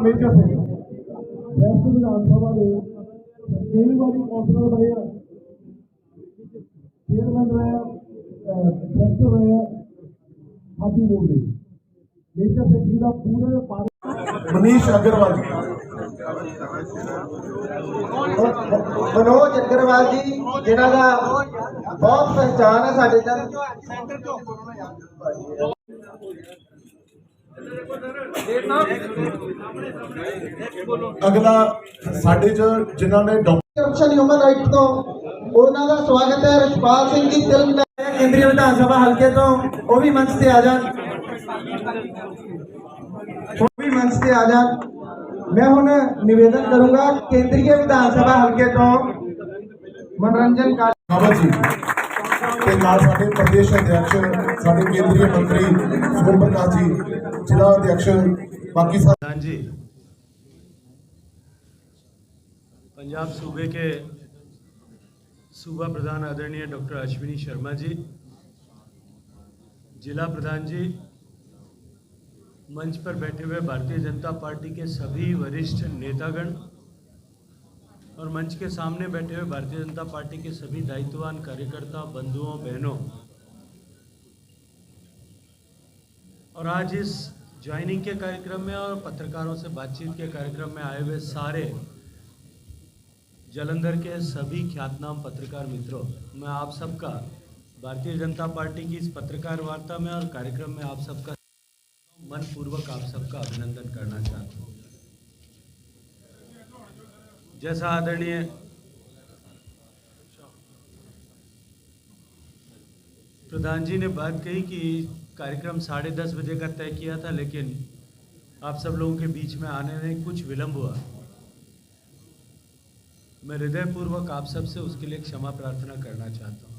Major Singh west विधानसभा के कई बारी कौंसलर बने, चेयरमैन रहे, डायरैक्टर रहे हाथी बोर्ड के। मेजर सिंह जी का पूरे मनीष अग्रवाल जी, मनोज अग्रवाल जी जिन्हों का बहुत पहचान है साढ़े तक। अगला साढ़े जिन्हों ने करप्शन ह्यूमन राइट तो उन्होंने स्वागत है। रछपाल सिंह जी तिलक केंद्रीय विधानसभा हल्के तो वो भी मंच से आ जान, मैं हुण निवेदन करूंगा केंद्रीय विधानसभा हल्के तो मनोरंजन जी प्रदेश अध्यक्ष साडे केंद्रीय मंत्री सोम प्रकाश जी, जिला अध्यक्ष बाकी जी, पंजाब सूबे के सूबा प्रधान आदरणीय डॉक्टर अश्विनी शर्मा जी, जिला प्रधान जी, मंच पर बैठे हुए भारतीय जनता पार्टी के सभी वरिष्ठ नेतागण और मंच के सामने बैठे हुए भारतीय जनता पार्टी के सभी दायित्ववान कार्यकर्ता, बंधुओं, बहनों, और आज इस ज्वाइनिंग के कार्यक्रम में और पत्रकारों से बातचीत के कार्यक्रम में आए हुए सारे जालंधर के सभी ख्यातनाम पत्रकार मित्रों, मैं आप सबका भारतीय जनता पार्टी की इस पत्रकार वार्ता में और कार्यक्रम में आप सबका मनपूर्वक आप सबका अभिनंदन करना चाहता हूँ। जैसा आदरणीय प्रधान जी ने बात कही कि कार्यक्रम 10:30 बजे का तय किया था, लेकिन आप सब लोगों के बीच में आने में कुछ विलंब हुआ। मैं हृदयपूर्वक आप सब से उसके लिए क्षमा प्रार्थना करना चाहता हूँ।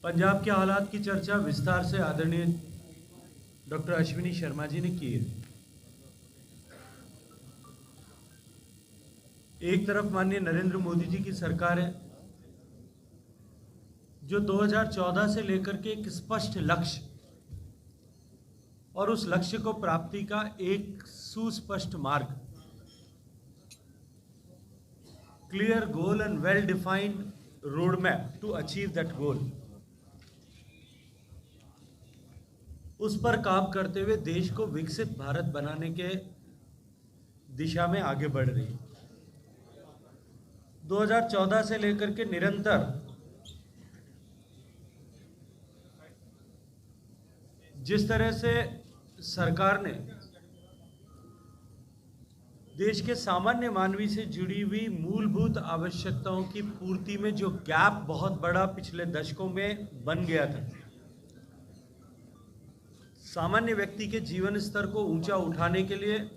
पंजाब के हालात की चर्चा विस्तार से आदरणीय डॉक्टर अश्विनी शर्मा जी ने की है। एक तरफ माननीय नरेंद्र मोदी जी की सरकार है जो 2014 से लेकर के एक स्पष्ट लक्ष्य और उस लक्ष्य को प्राप्ति का एक सुस्पष्ट मार्ग, clear goal and well defined road map to achieve that goal, उस पर काम करते हुए देश को विकसित भारत बनाने के दिशा में आगे बढ़ रही है। 2014 से लेकर के निरंतर जिस तरह से सरकार ने देश के सामान्य मानवी से जुड़ी हुई मूलभूत आवश्यकताओं की पूर्ति में जो गैप बहुत बड़ा पिछले दशकों में बन गया था, सामान्य व्यक्ति के जीवन स्तर को ऊंचा उठाने के लिए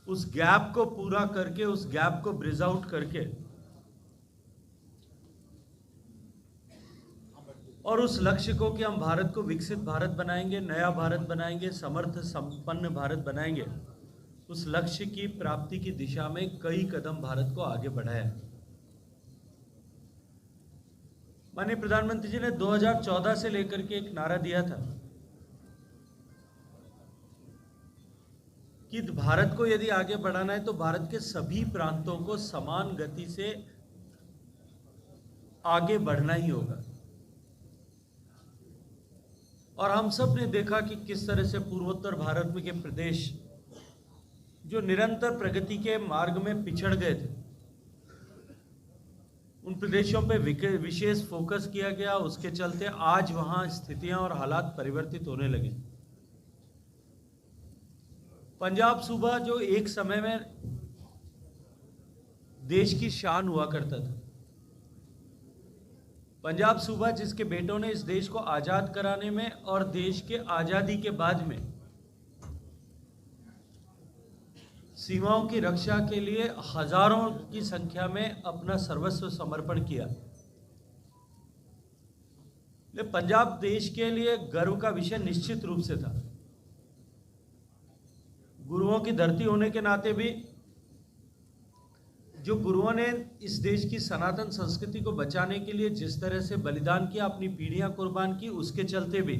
उस गैप को पूरा करके, उस गैप को ब्रिज आउट करके और उस लक्ष्य को कि हम भारत को विकसित भारत बनाएंगे, नया भारत बनाएंगे, समर्थ संपन्न भारत बनाएंगे, उस लक्ष्य की प्राप्ति की दिशा में कई कदम भारत को आगे बढ़ाया। माननीय प्रधानमंत्री जी ने 2014 से लेकर के एक नारा दिया था कि भारत को यदि आगे बढ़ाना है तो भारत के सभी प्रांतों को समान गति से आगे बढ़ना ही होगा। और हम सब ने देखा कि किस तरह से पूर्वोत्तर भारत में के प्रदेश जो निरंतर प्रगति के मार्ग में पिछड़ गए थे, उन प्रदेशों पे विशेष फोकस किया गया। उसके चलते आज वहां स्थितियां और हालात परिवर्तित होने लगे। पंजाब सूबा जो एक समय में देश की शान हुआ करता था, पंजाब सूबा जिसके बेटों ने इस देश को आज़ाद कराने में और देश के आज़ादी के बाद में सीमाओं की रक्षा के लिए हजारों की संख्या में अपना सर्वस्व समर्पण किया। पंजाब देश के लिए गर्व का विषय निश्चित रूप से था। गुरुओं की धरती होने के नाते भी जो गुरुओं ने इस देश की सनातन संस्कृति को बचाने के लिए जिस तरह से बलिदान किया, अपनी पीढ़ियां कुर्बान की, उसके चलते भी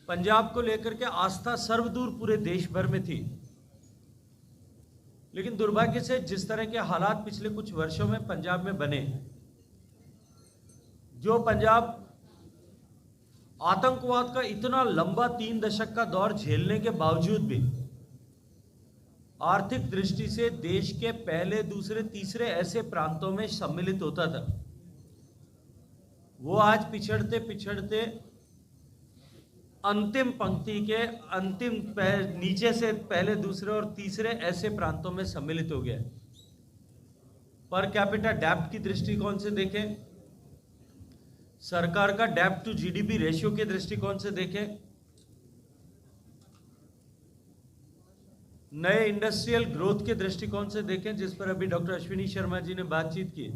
पंजाब को लेकर के आस्था सर्वदूर पूरे देश भर में थी। लेकिन दुर्भाग्य से जिस तरह के हालात पिछले कुछ वर्षों में पंजाब में बने, जो पंजाब आतंकवाद का इतना लंबा 3 दशक का दौर झेलने के बावजूद भी आर्थिक दृष्टि से देश के पहले, दूसरे, तीसरे ऐसे प्रांतों में सम्मिलित होता था, वो आज पिछड़ते पिछड़ते अंतिम पंक्ति के अंतिम नीचे से पहले, दूसरे और तीसरे ऐसे प्रांतों में सम्मिलित हो गया। पर कैपिटा डेब्ट की दृष्टिकोण से देखें, सरकार का डेब्ट टू जीडीपी रेशियो के दृष्टिकोण से देखें, नए इंडस्ट्रियल ग्रोथ के दृष्टिकोण से देखें, जिस पर अभी डॉक्टर अश्विनी शर्मा जी ने बातचीत की,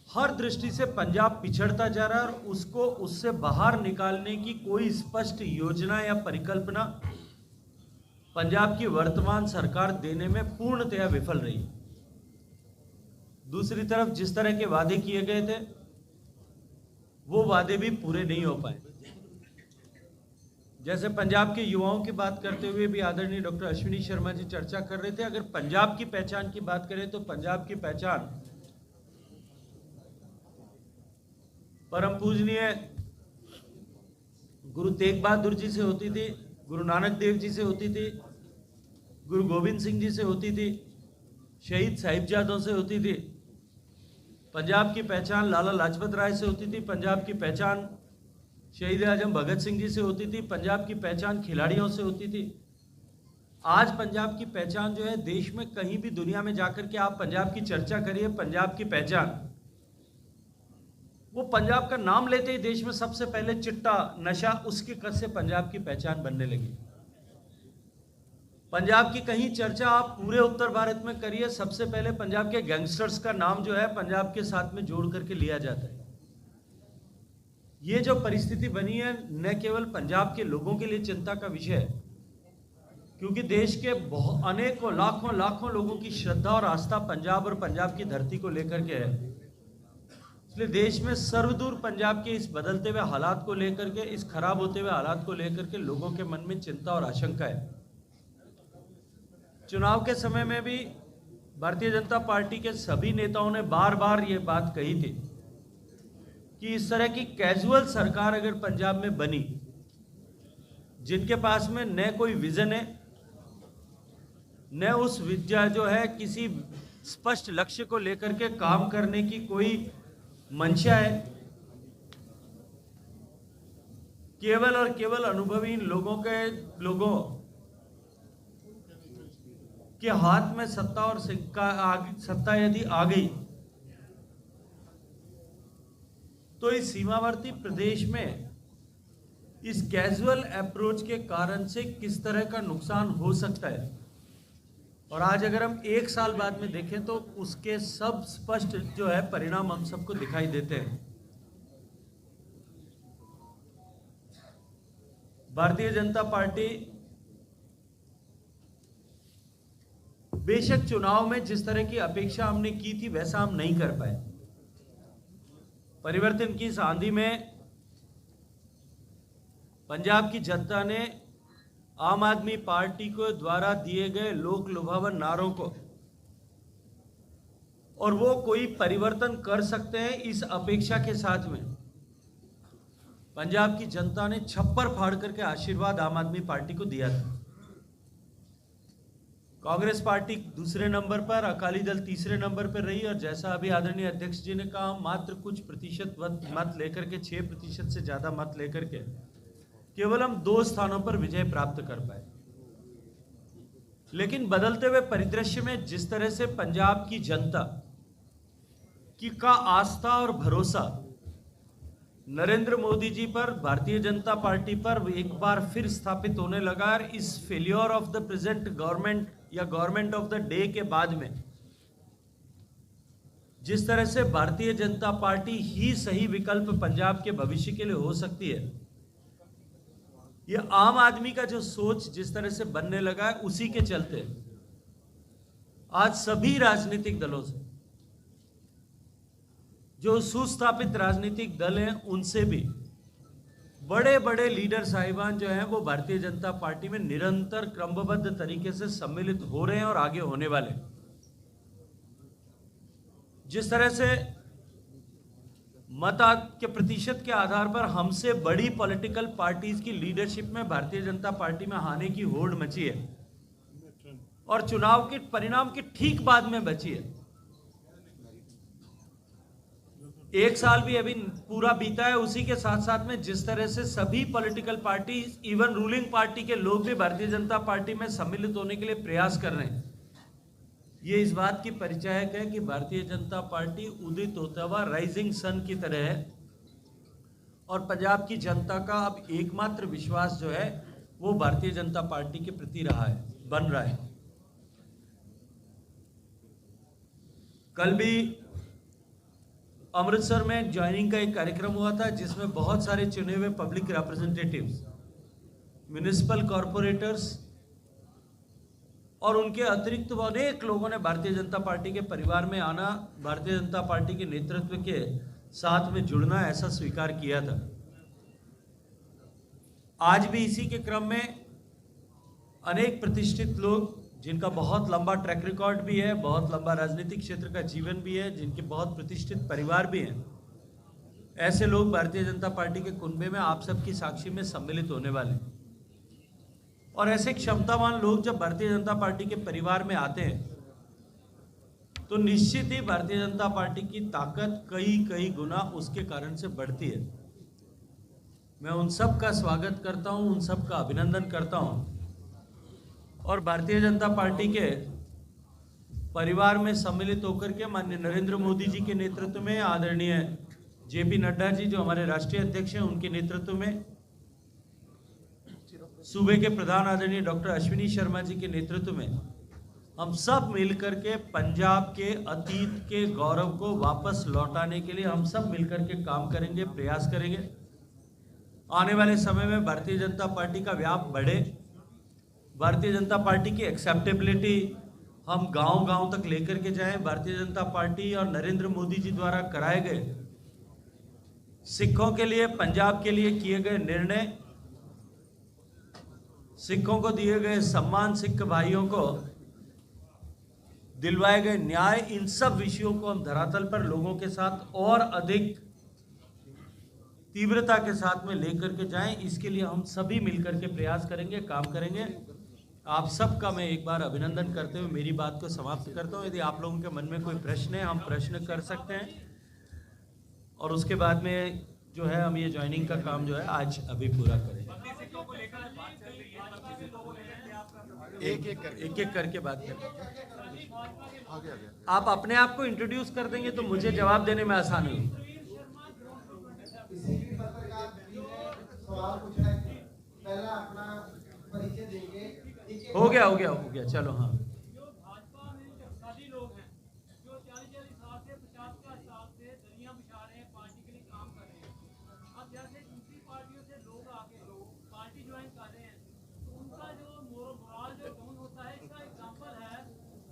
हर दृष्टि से पंजाब पिछड़ता जा रहा है और उसको उससे बाहर निकालने की कोई स्पष्ट योजना या परिकल्पना पंजाब की वर्तमान सरकार देने में पूर्णतया विफल रही। दूसरी तरफ जिस तरह के वादे किए गए थे, वो वादे भी पूरे नहीं हो पाए। जैसे पंजाब के युवाओं की बात करते हुए भी आदरणीय डॉक्टर अश्विनी शर्मा जी चर्चा कर रहे थे, अगर पंजाब की पहचान की बात करें तो पंजाब की पहचान परम पूजनीय गुरु तेग बहादुर जी से होती थी, गुरु नानक देव जी से होती थी, गुरु गोविंद सिंह जी से होती थी, शहीद साहिबजादों से होती थी। पंजाब की पहचान लाला लाजपत राय से होती थी, पंजाब की पहचान शहीद आजम भगत सिंह जी से होती थी, पंजाब की पहचान खिलाड़ियों से होती थी। आज पंजाब की पहचान जो है, देश में कहीं भी दुनिया में जाकर के आप पंजाब की चर्चा करिए, पंजाब की पहचान, वो पंजाब का नाम लेते ही देश में सबसे पहले चिट्टा नशा, उसके कर से पंजाब की पहचान बनने लगी। पंजाब की कहीं चर्चा आप पूरे उत्तर भारत में करिए, सबसे पहले पंजाब के गैंगस्टर्स का नाम जो है पंजाब के साथ में जोड़ करके लिया जाता है। ये जो परिस्थिति बनी है, न केवल पंजाब के लोगों के लिए चिंता का विषय है, क्योंकि देश के अनेकों लाखों लोगों की श्रद्धा और आस्था पंजाब और पंजाब की धरती को लेकर के है। इसलिए देश में सर्वदूर पंजाब के इस बदलते हुए हालात को लेकर के, इस खराब होते हुए हालात को लेकर के लोगों के मन में चिंता और आशंका है। चुनाव के समय में भी भारतीय जनता पार्टी के सभी नेताओं ने बार बार ये बात कही थी कि इस तरह की कैजुअल सरकार अगर पंजाब में बनी, जिनके पास में न कोई विजन है, न उस विद्या जो है किसी स्पष्ट लक्ष्य को लेकर के काम करने की कोई मंशा है, केवल और केवल अनुभवीन लोगों के हाथ में सत्ता और सत्ता यदि आ गई, तो इस सीमावर्ती प्रदेश में इस कैजुअल अप्रोच के कारण से किस तरह का नुकसान हो सकता है। और आज अगर हम 1 साल बाद में देखें तो उसके सब स्पष्ट जो है परिणाम हम सबको दिखाई देते हैं। भारतीय जनता पार्टी बेशक चुनाव में जिस तरह की अपेक्षा हमने की थी वैसा हम नहीं कर पाए। परिवर्तन की इस आंधी में पंजाब की जनता ने आम आदमी पार्टी को द्वारा दिए गए लोक लुभावन नारों को, और वो कोई परिवर्तन कर सकते हैं इस अपेक्षा के साथ में पंजाब की जनता ने छप्पर फाड़ करके आशीर्वाद आम आदमी पार्टी को दिया था। कांग्रेस पार्टी दूसरे नंबर पर, अकाली दल तीसरे नंबर पर रही, और जैसा अभी आदरणीय अध्यक्ष जी ने कहा, मात्र कुछ प्रतिशत मत लेकर के, 6% से ज्यादा मत लेकर के केवल हम 2 स्थानों पर विजय प्राप्त कर पाए। लेकिन बदलते हुए परिदृश्य में जिस तरह से पंजाब की जनता का आस्था और भरोसा नरेंद्र मोदी जी पर, भारतीय जनता पार्टी पर एक बार फिर स्थापित होने लगा, और इस failure of the present government या गवर्नमेंट ऑफ द डे के बाद में जिस तरह से भारतीय जनता पार्टी ही सही विकल्प पंजाब के भविष्य के लिए हो सकती है, यह आम आदमी का जो सोच जिस तरह से बनने लगा है, उसी के चलते आज सभी राजनीतिक दलों से, जो सुस्थापित राजनीतिक दल हैं, उनसे भी बड़े बड़े लीडर साहिबान जो हैं वो भारतीय जनता पार्टी में निरंतर क्रमबद्ध तरीके से सम्मिलित हो रहे हैं और आगे होने वाले। जिस तरह से मत के प्रतिशत के आधार पर हमसे बड़ी पॉलिटिकल पार्टीज की लीडरशिप में भारतीय जनता पार्टी में आने की होड़ मची है और चुनाव के परिणाम के ठीक बाद में बची है। एक साल भी अभी पूरा बीता है, उसी के साथ साथ में जिस तरह से सभी political party, even ruling party के लोग भी भारतीय जनता पार्टी में सम्मिलित होने के लिए प्रयास कर रहे हैं, ये इस बात की परिचायक है कि भारतीय जनता पार्टी उदित होता हुआ राइजिंग सन की तरह है और पंजाब की जनता का अब एकमात्र विश्वास जो है वो भारतीय जनता पार्टी के प्रति रहा है, बन रहा है। कल भी अमृतसर में ज्वाइनिंग का एक कार्यक्रम हुआ था जिसमें बहुत सारे चुने हुए पब्लिक रिप्रेजेंटेटिव्स, म्युनिसिपल कॉरपोरेटर्स और उनके अतिरिक्त अनेक लोगों ने भारतीय जनता पार्टी के परिवार में आना, भारतीय जनता पार्टी के नेतृत्व के साथ में जुड़ना, ऐसा स्वीकार किया था। आज भी इसी के क्रम में अनेक प्रतिष्ठित लोग जिनका बहुत लंबा ट्रैक रिकॉर्ड भी है, बहुत लंबा राजनीतिक क्षेत्र का जीवन भी है, जिनके बहुत प्रतिष्ठित परिवार भी हैं, ऐसे लोग भारतीय जनता पार्टी के कुनबे में आप सबकी साक्षी में सम्मिलित होने वाले हैं। और ऐसे क्षमतावान लोग जब भारतीय जनता पार्टी के परिवार में आते हैं तो निश्चित ही भारतीय जनता पार्टी की ताकत कई कई गुना उसके कारण से बढ़ती है। मैं उन सब का स्वागत करता हूं, उन सब का अभिनंदन करता हूं और भारतीय जनता पार्टी के परिवार में सम्मिलित होकर के माननीय नरेंद्र मोदी जी के नेतृत्व में, आदरणीय जेपी नड्डा जी जो हमारे राष्ट्रीय अध्यक्ष हैं उनके नेतृत्व में, सूबे के प्रधान आदरणीय डॉक्टर अश्विनी शर्मा जी के नेतृत्व में हम सब मिलकर के पंजाब के अतीत के गौरव को वापस लौटाने के लिए हम सब मिलकर के काम करेंगे, प्रयास करेंगे। आने वाले समय में भारतीय जनता पार्टी का व्याप बढ़े, भारतीय जनता पार्टी की एक्सेप्टेबिलिटी हम गांव-गांव तक लेकर के जाएं। भारतीय जनता पार्टी और नरेंद्र मोदी जी द्वारा कराए गए सिखों के लिए, पंजाब के लिए किए गए निर्णय, सिखों को दिए गए सम्मान, सिख भाइयों को दिलवाए गए न्याय, इन सब विषयों को हम धरातल पर लोगों के साथ और अधिक तीव्रता के साथ में लेकर के जाएं। इसके लिए हम सभी मिलकर के प्रयास करेंगे, काम करेंगे। आप सबका मैं एक बार अभिनंदन करते हुए मेरी बात को समाप्त करता हूं। यदि आप लोगों के मन में कोई प्रश्न है, हम प्रश्न कर सकते हैं और उसके बाद में जो है हम ये ज्वाइनिंग का काम जो है आज अभी पूरा करेंगे। एक एक करके बात करें। आप अपने आप को इंट्रोड्यूस कर देंगे तो मुझे जवाब देने में आसानी होगी। हो गया चलो। हाँ,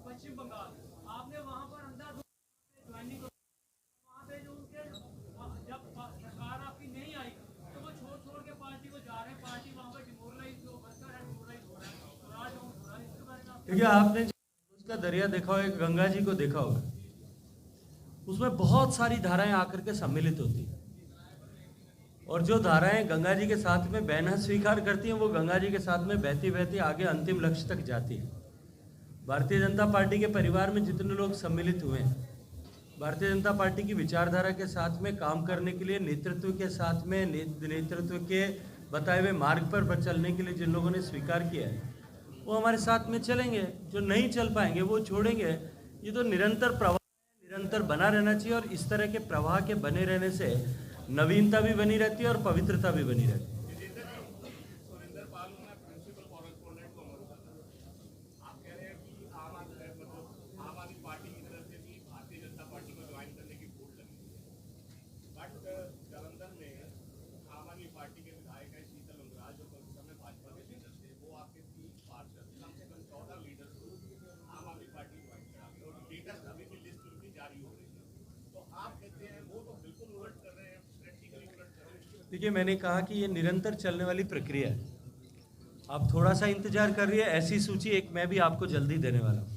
पश्चिम बंगाल आपने वहां पर अंदर ज्वाइनिंग वहां पे जो उनके जब सरकार आपकी नहीं आई तो वो छोड़ के पार्टी को जा रहे हैं, पार्टी वहां पर डिमोरलाइज जो वर्कर है डिमोरलाइज हो रहा है। इसके बारे में क्योंकि आपने उसका दरिया देखा होगा, गंगा जी को देखा होगा, उसमें बहुत सारी धाराएं आकर के सम्मिलित होती हैं और जो धाराएं गंगा जी के साथ में बहना स्वीकार करती हैं वो गंगा जी के साथ में बहती बहती आगे अंतिम लक्ष्य तक जाती है। भारतीय जनता पार्टी के परिवार में जितने लोग सम्मिलित हुए हैं, भारतीय जनता पार्टी की विचारधारा के साथ में काम करने के लिए, नेतृत्व के साथ में, नेतृत्व के बताए हुए मार्ग पर चलने के लिए जिन लोगों ने स्वीकार किया है वो हमारे साथ में चलेंगे। जो नहीं चल पाएंगे वो छोड़ेंगे। ये तो निरंतर प्रवाह निरंतर बना रहना चाहिए और इस तरह के प्रवाह के बने रहने से नवीनता भी बनी रहती है और पवित्रता भी बनी रहती है। देखिए, मैंने कहा कि ये निरंतर चलने वाली प्रक्रिया है। आप थोड़ा सा इंतजार कर रही है, ऐसी सूची एक मैं भी आपको जल्दी देने वाला हूँ।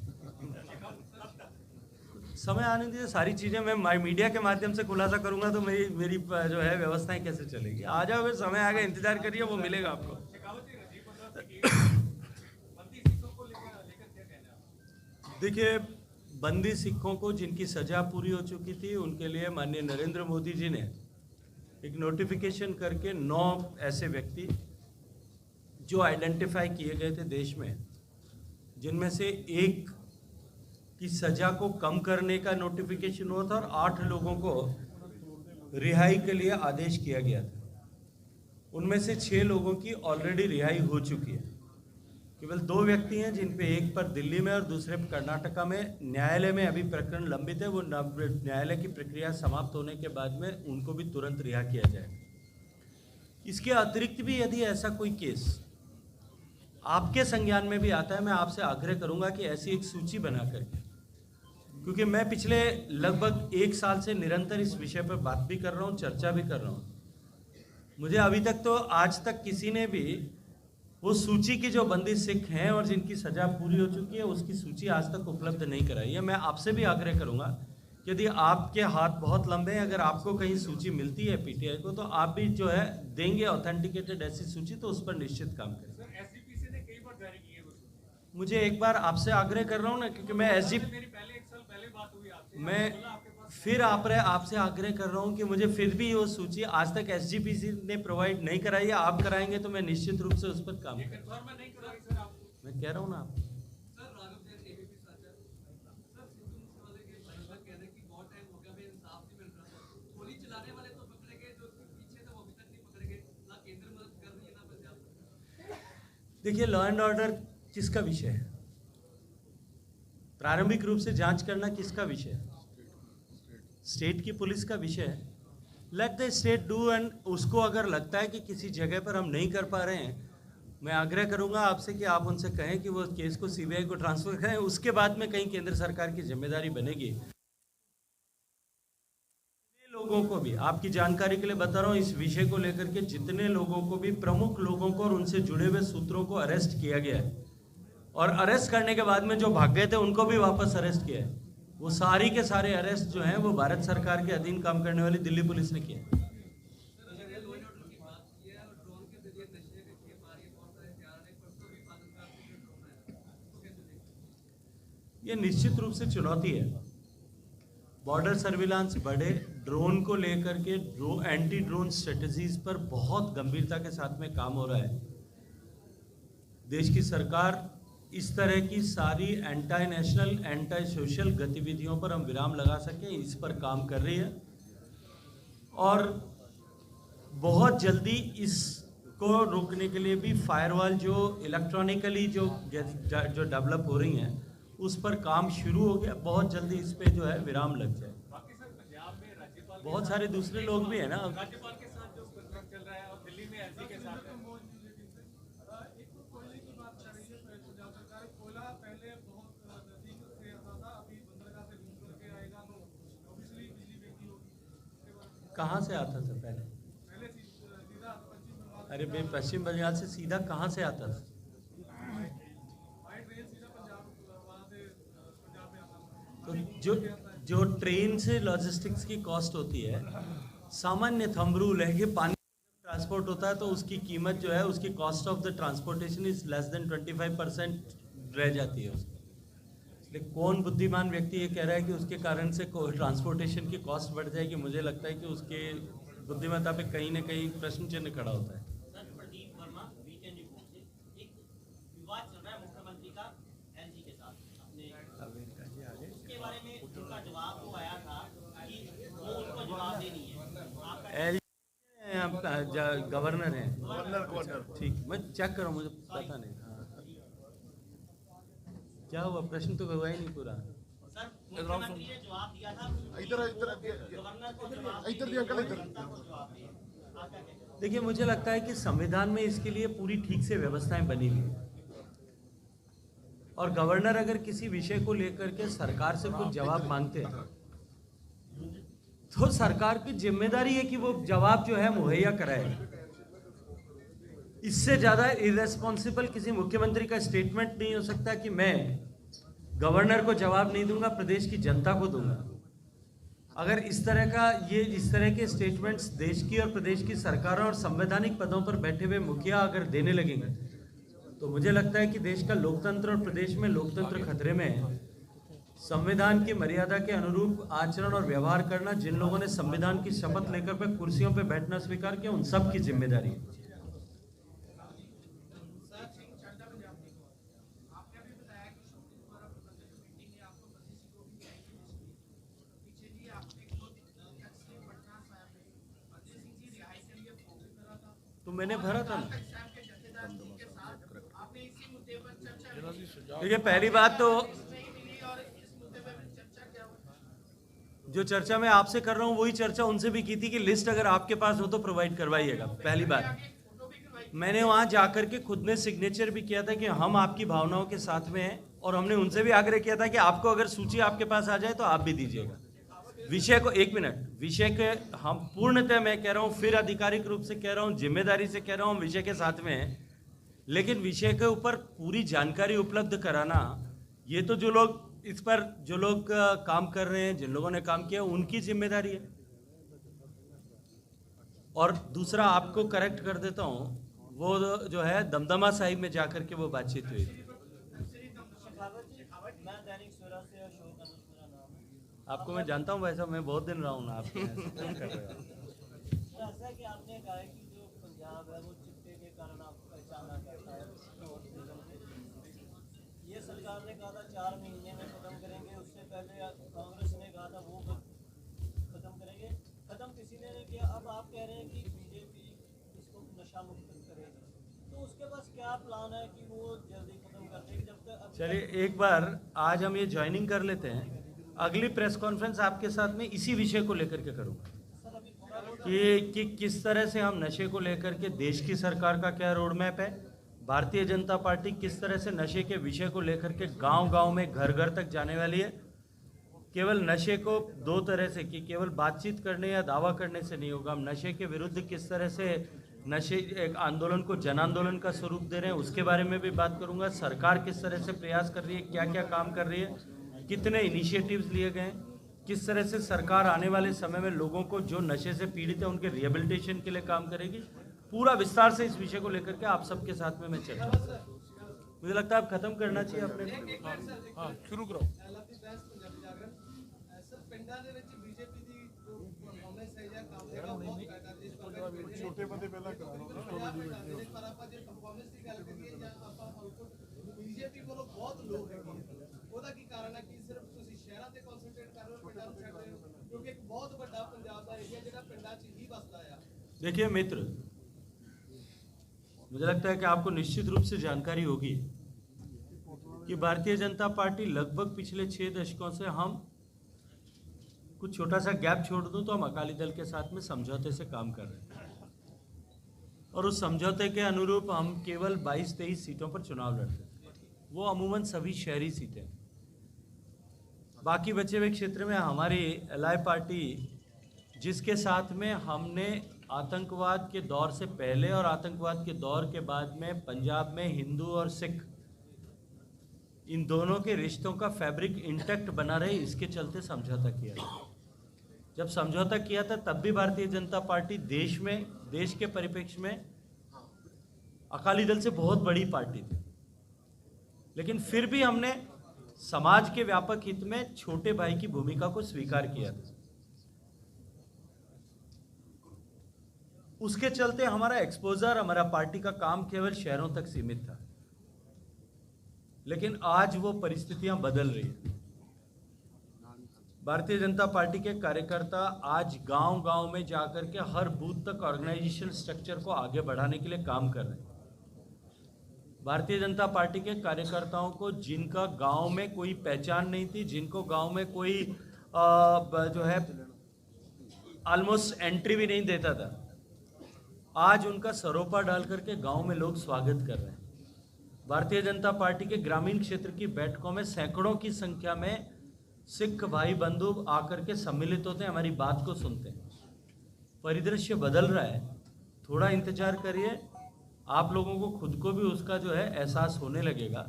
समय आने दीजिए, सारी चीज़ें मैं मीडिया के माध्यम से खुलासा करूंगा तो मेरी जो है व्यवस्थाएं कैसे चलेगी। आ जाओ, फिर समय आ गया, इंतजार करिए, वो मिलेगा आपको। देखिए, बंदी सिखों को जिनकी सजा पूरी हो चुकी थी उनके लिए माननीय नरेंद्र मोदी जी ने एक नोटिफिकेशन करके 9 ऐसे व्यक्ति जो आइडेंटिफाई किए गए थे देश में, जिनमें से एक की सजा को कम करने का नोटिफिकेशन हुआ था और 8 लोगों को रिहाई के लिए आदेश किया गया था। उनमें से 6 लोगों की ऑलरेडी रिहाई हो चुकी है। केवल 2 व्यक्ति हैं जिन पे एक पर दिल्ली में और दूसरे पर कर्नाटका में न्यायालय में अभी प्रकरण लंबित है। वो न्यायालय की प्रक्रिया समाप्त होने के बाद में उनको भी तुरंत रिहा किया जाएगा। इसके अतिरिक्त भी यदि ऐसा कोई केस आपके संज्ञान में भी आता है, मैं आपसे आग्रह करूंगा कि ऐसी एक सूची बना करके, क्योंकि मैं पिछले लगभग 1 साल से निरंतर इस विषय पर बात भी कर रहा हूँ, चर्चा भी कर रहा हूँ। मुझे अभी तक तो आज तक किसी ने भी वो सूची की जो बंदी सिख हैं और जिनकी सजा पूरी हो चुकी है उसकी सूची आज तक उपलब्ध नहीं कराई है। मैं आपसे भी आग्रह करूंगा कि यदि आपके हाथ बहुत लंबे हैं, अगर आपको कहीं सूची मिलती है पीटीआई को, तो आप भी जो है देंगे ऑथेंटिकेटेड ऐसी सूची, तो उस पर निश्चित काम करें। एसजीपीसी ने कई बार जारी की है वो सूची। मुझे एक बार आपसे आग्रह कर रहा हूँ ना, क्योंकि मैं मेरी पहले 1 साल पहले बात हुई आपसे, मैं फिर आपसे आग्रह कर रहा हूँ कि मुझे फिर भी वो सूची आज तक एसजीपीसी ने प्रोवाइड नहीं कराई है। आप कराएंगे तो मैं निश्चित रूप से उस पर काम करूँगा। मैं कह रहा हूँ ना आपको। देखिए, लॉ एंड ऑर्डर किसका विषय है? प्रारंभिक रूप से जांच करना किसका विषय है? स्टेट की पुलिस का विषय है। Let the state do, and उसको अगर लगता है कि किसी जगह पर हम नहीं कर पा रहे हैं, मैं आग्रह करूंगा आपसे कि आप उनसे कहें कि वो केस को सीबीआई को ट्रांसफर करें। उसके बाद में कहीं केंद्र सरकार की जिम्मेदारी बनेगी। लोगों को भी आपकी जानकारी के लिए बता रहा हूँ, इस विषय को लेकर के जितने लोगों को भी, प्रमुख लोगों को और उनसे जुड़े हुए सूत्रों को अरेस्ट किया गया है, और अरेस्ट करने के बाद में जो भाग गए थे उनको भी वापस अरेस्ट किया है। वो सारी के सारे अरेस्ट जो हैं वो भारत सरकार के अधीन काम करने वाली दिल्ली पुलिस ने किया। ये निश्चित रूप से चुनौती है। बॉर्डर सर्विलांस बढ़े, ड्रोन को लेकर के एंटी ड्रोन स्ट्रेटजीज पर बहुत गंभीरता के साथ में काम हो रहा है। देश की सरकार इस तरह की सारी एंटी नेशनल, एंटी सोशल गतिविधियों पर हम विराम लगा सकें, इस पर काम कर रही है। और बहुत जल्दी इसको रोकने के लिए भी फायरवॉल जो इलेक्ट्रॉनिकली जो डेवलप हो रही हैं उस पर काम शुरू हो गया। बहुत जल्दी इस पे जो है विराम लग जाए। बहुत सारे दूसरे लोग भी हैं ना, राज्यपाल के साथ जो चल रहा है और दिल्ली में एसजी के साथ है। कहाँ से आता था पहले? अरे भाई, पश्चिम बंगाल से सीधा कहाँ से आता था? तो जो ट्रेन से लॉजिस्टिक्स की कॉस्ट होती है, सामान्य थंब रूल है कि पानी ट्रांसपोर्ट होता है तो उसकी कीमत जो है, उसकी cost of the transportation is less than 25% रह जाती है उसकी। इसलिए कौन बुद्धिमान व्यक्ति ये कह रहा है कि उसके कारण से ट्रांसपोर्टेशन की कॉस्ट बढ़ जाएगी? मुझे लगता है कि उसके बुद्धिमत्ता पे कहीं ना कहीं प्रश्न चिन्ह खड़ा होता है। Sir, Pradeep Verma weekend report से एक विवाद चल रहा है मुख्यमंत्री का एलजी के साथ, अपने उसके बारे में उनका जवाब वो आया था कि वो उनको जवाब देनी है। गवर्नर है, गवर्नर ठीक, मैं चेक करूँ, मुझे पता नहीं। क्या हुआ? प्रश्न तो हुआ ही नहीं पूरा। सर, मुख्यमंत्री ने जवाब दिया था, गवर्नर को जवाब देखिए, मुझे लगता है कि संविधान में इसके लिए पूरी ठीक से व्यवस्थाएं बनी हुई है, और गवर्नर अगर किसी विषय को लेकर के सरकार से कुछ जवाब मांगते हैं तो सरकार की जिम्मेदारी है कि वो जवाब जो है मुहैया कराए। इससे ज़्यादा इररेस्पॉन्सिबल किसी मुख्यमंत्री का स्टेटमेंट नहीं हो सकता कि मैं गवर्नर को जवाब नहीं दूंगा, प्रदेश की जनता को दूंगा। अगर इस तरह के स्टेटमेंट्स देश की और प्रदेश की सरकारों और संवैधानिक पदों पर बैठे हुए मुखिया अगर देने लगेंगे तो मुझे लगता है कि देश का लोकतंत्र और प्रदेश में लोकतंत्र खतरे में है। संविधान की मर्यादा के अनुरूप आचरण और व्यवहार करना जिन लोगों ने संविधान की शपथ लेकर पे कुर्सियों पर बैठना स्वीकार किया, उन सब की जिम्मेदारी है। तो मैंने भरा था ना। देखिए, पहली बात तो जो चर्चा मैं आपसे कर रहा हूं वही चर्चा उनसे भी की थी कि लिस्ट अगर आपके पास हो तो प्रोवाइड करवाइएगा। पहली बात, मैंने वहां जाकर के खुद ने सिग्नेचर भी किया था कि हम आपकी भावनाओं के साथ में हैं, और हमने उनसे भी आग्रह किया था कि आपको अगर सूची आपके पास आ जाए तो आप भी दीजिएगा। विषय को, एक मिनट, विषय के हम पूर्णतः, मैं कह रहा हूं, फिर आधिकारिक रूप से कह रहा हूं, जिम्मेदारी से कह रहा हूं, विषय के साथ में है, लेकिन विषय के ऊपर पूरी जानकारी उपलब्ध कराना, ये तो जो लोग इस पर काम कर रहे हैं, जिन लोगों ने काम किया, उनकी जिम्मेदारी है। और दूसरा, आपको करेक्ट कर देता हूं, वो जो है दमदमा साहिब में जाकर के वो बातचीत हुई थी। आपको मैं जानता हूं, वैसा मैं बहुत दिन रहा हूं ना आपके। ऐसा कि आपने कहा कि जो पंजाब है वो चिट्टे के कारण आपको पहचाना जाता है। ये सरकार ने कहा था 4 महीने में खत्म करेंगे, उससे पहले कांग्रेस ने कहा था वो खत्म करेंगे। खत्म किसी ने नहीं किया। अब आप कह रहे हैं कि बीजेपी इसको नशा मुक्त करेगी, तो उसके पास क्या प्लान है कि वो जल्दी खत्म कर देगी? जब तक चलिए, एक बार आज हम ये ज्वाइनिंग कर लेते हैं, अगली प्रेस कॉन्फ्रेंस आपके साथ में इसी विषय को लेकर के करूंगा कि किस तरह से हम नशे को लेकर के, देश की सरकार का क्या रोड मैप है, भारतीय जनता पार्टी किस तरह से नशे के विषय को लेकर के गांव-गांव में, घर-घर तक जाने वाली है। केवल नशे को दो तरह से, कि केवल बातचीत करने या दावा करने से नहीं होगा। हम नशे के विरुद्ध किस तरह से नशे एक आंदोलन को जन आंदोलन का स्वरूप दे रहे हैं, उसके बारे में भी बात करूंगा। सरकार किस तरह से प्रयास कर रही है, क्या क्या काम कर रही है, कितने इनिशिएटिव्स लिए गए, किस तरह से सरकार आने वाले समय में लोगों को जो नशे से पीड़ित है उनके रिहेबिलिटेशन के लिए काम करेगी। पूरा विस्तार से इस विषय को लेकर के आप सबके साथ में मैं चर्चा, मुझे लगता है आप खत्म करना चाहिए अपने। हाँ, शुरू करो। छोटे बंदे पहला बीजेपी को बहुत लोग है, ਉਹਦਾ ਕੀ ਕਾਰਨ ਹੈ ਕਿ ਸਿਰਫ ਤੁਸੀਂ ਸ਼ਹਿਰਾਂ ਤੇ ਕਨਸੈਂਟਰੇਟ ਕਰ ਰਹੇ ਹੋ, ਪਿੰਡਾਂ ਨੂੰ ਛੱਡ ਰਹੇ ਹੋ? क्योंकि एक बहुत बड़ा पंजाब का एरिया ਜਿਹੜਾ ਪਿੰਡਾਂ 'ਚ ਹੀ बसता है। देखिए मित्र, मुझे लगता है कि आपको निश्चित रूप से जानकारी होगी कि भारतीय जनता पार्टी लगभग पिछले 6 दशकों से, हम कुछ छोटा सा गैप छोड़ दूं तो हम अकाली दल के साथ में समझौते से काम कर रहे हैं, और उस समझौते के अनुरूप हम केवल 22-23 सीटों पर चुनाव लड़ते हैं। वो अमूमन सभी शहरी सीटें। बाकी बचे हुए क्षेत्र में हमारी एलआई पार्टी, जिसके साथ में हमने आतंकवाद के दौर से पहले और आतंकवाद के दौर के बाद में पंजाब में हिंदू और सिख, इन दोनों के रिश्तों का फैब्रिक इंटैक्ट बना रहे, इसके चलते समझौता किया। जब समझौता किया था तब भी भारतीय जनता पार्टी देश के परिप्रेक्ष्य में अकाली दल से बहुत बड़ी पार्टी थी, लेकिन फिर भी हमने समाज के व्यापक हित में छोटे भाई की भूमिका को स्वीकार किया था। उसके चलते हमारा एक्सपोजर, हमारा पार्टी का काम केवल शहरों तक सीमित था, लेकिन आज वो परिस्थितियां बदल रही हैं। भारतीय जनता पार्टी के कार्यकर्ता आज गांव-गांव में जाकर के हर बूथ तक ऑर्गेनाइजेशन स्ट्रक्चर को आगे बढ़ाने के लिए काम कर रहे हैं। भारतीय जनता पार्टी के कार्यकर्ताओं को, जिनका गांव में कोई पहचान नहीं थी, जिनको गांव में कोई जो है ऑलमोस्ट एंट्री भी नहीं देता था, आज उनका सरोपा डाल करके गांव में लोग स्वागत कर रहे हैं। भारतीय जनता पार्टी के ग्रामीण क्षेत्र की बैठकों में सैकड़ों की संख्या में सिख भाई बंधु आकर के सम्मिलित होते हैं, हमारी बात को सुनते हैं। परिदृश्य बदल रहा है, थोड़ा इंतजार करिए, आप लोगों को खुद को भी उसका जो है एहसास होने लगेगा।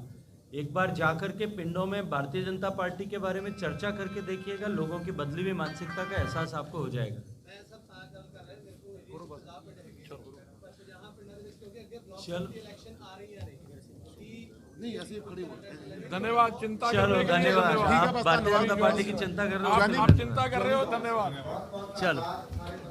एक बार जाकर के पिंडों में भारतीय जनता पार्टी के बारे में चर्चा करके देखिएगा, लोगों की बदली हुई मानसिकता का एहसास आपको हो जाएगा। मैं सब साथ गल कर रहे हैं, मेरे को ये बदलाव पे जाएगी पर जहां पिंडा दे विच क्योंकि अगे ब्लॉक चल। की इलेक्शन आ रही है नहीं ऐसी खड़ी हो धन्यवाद। चिंता चलो करने के लिए धन्यवाद। धन्यवाद। आप भारतीय जनता पार्टी की चिंता कर रहे हो, आप चिंता कर रहे हो, धन्यवाद। चलो।